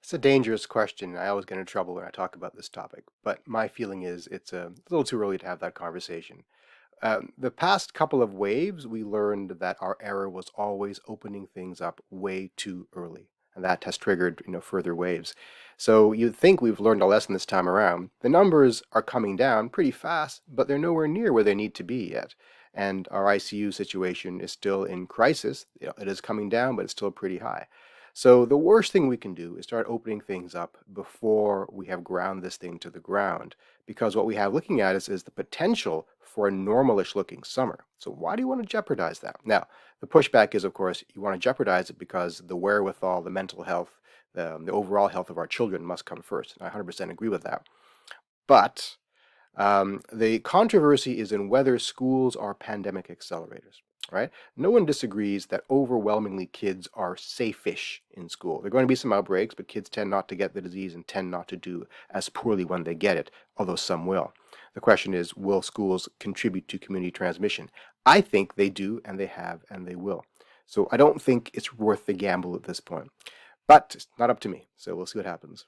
It's a dangerous question. I always get in trouble when I talk about this topic, but my feeling is it's a little too early to have that conversation. The past couple of waves, we learned that our error was always opening things up way too early, and that has triggered further waves. So you'd think we've learned a lesson this time around. The numbers are coming down pretty fast, but they're nowhere near where they need to be yet. And our ICU situation is still in crisis. It is coming down, but it's still pretty high. So the worst thing we can do is start opening things up before we have ground this thing to the ground, because what we have looking at is the potential for a normalish looking summer. So why do you want to jeopardize that? Now, the pushback is, of course, you want to jeopardize it because the wherewithal, the mental health, the overall health of our children must come first. And I 100% agree with that. But the controversy is in whether schools are pandemic accelerators, right? No one disagrees that overwhelmingly kids are safe-ish in school. There are going to be some outbreaks, but kids tend not to get the disease and tend not to do as poorly when they get it, although some will. The question is, will schools contribute to community transmission? I think they do, and they have, and they will. So I don't think it's worth the gamble at this point. But it's not up to me, so we'll see what happens.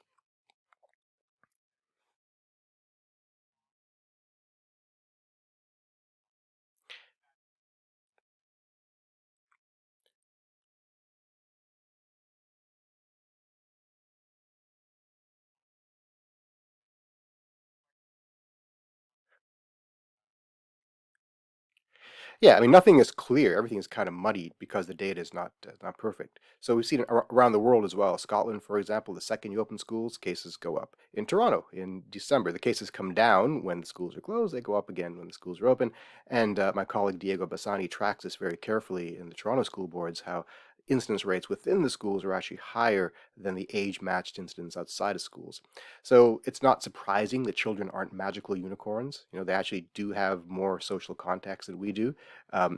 Yeah, I mean, nothing is clear. Everything is kind of muddied because the data is not perfect. So we've seen it around the world as well. Scotland, for example, the second you open schools, cases go up. In Toronto, in December, the cases come down when the schools are closed. They go up again when the schools are open. And my colleague Diego Bassani tracks this very carefully in the Toronto school boards, how incidence rates within the schools are actually higher than the age-matched incidence outside of schools. So it's not surprising that children aren't magical unicorns. They actually do have more social contacts than we do.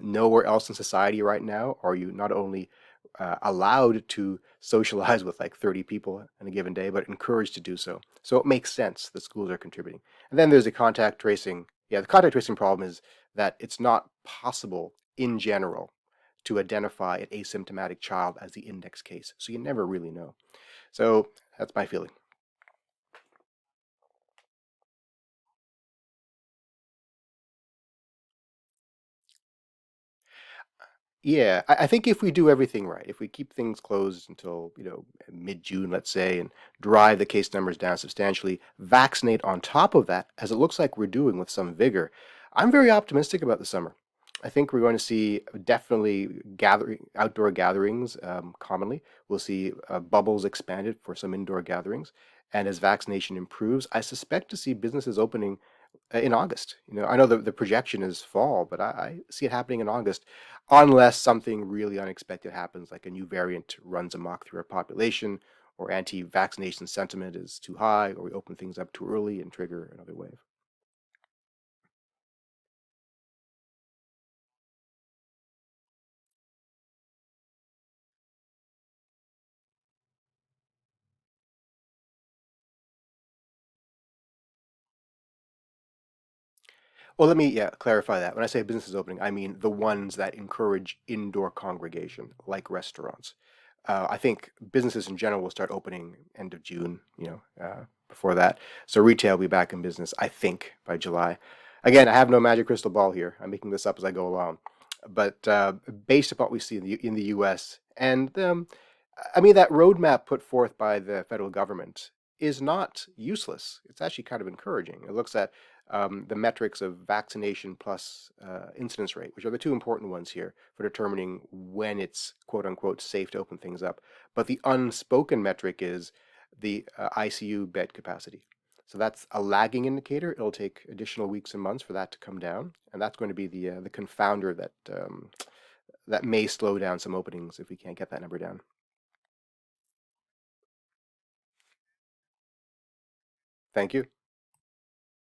Nowhere else in society right now are you not only allowed to socialize with like 30 people in a given day, but encouraged to do so. So it makes sense that schools are contributing. And then there's the contact tracing. Yeah, the contact tracing problem is that it's not possible in general to identify an asymptomatic child as the index case. So you never really know. So that's my feeling. Yeah, I think if we do everything right, if we keep things closed until, mid-June, let's say, and drive the case numbers down substantially, vaccinate on top of that, as it looks like we're doing with some vigor, I'm very optimistic about the summer. I think we're going to see definitely outdoor gatherings commonly. We'll see bubbles expanded for some indoor gatherings. And as vaccination improves, I suspect to see businesses opening in August. I know the projection is fall, but I see it happening in August, unless something really unexpected happens, like a new variant runs amok through our population, or anti-vaccination sentiment is too high, or we open things up too early and trigger another wave. Well, let me clarify that. When I say businesses opening, I mean the ones that encourage indoor congregation, like restaurants. I think businesses in general will start opening end of June, before that. So retail will be back in business, I think, by July. Again, I have no magic crystal ball here. I'm making this up as I go along. But based upon what we see in the U.S. and I mean that roadmap put forth by the federal government is not useless. It's actually kind of encouraging. It looks at the metrics of vaccination plus incidence rate, which are the two important ones here for determining when it's quote unquote safe to open things up. But the unspoken metric is the ICU bed capacity. So that's a lagging indicator. It'll take additional weeks and months for that to come down, and that's going to be the confounder that may slow down some openings if we can't get that number down. Thank you.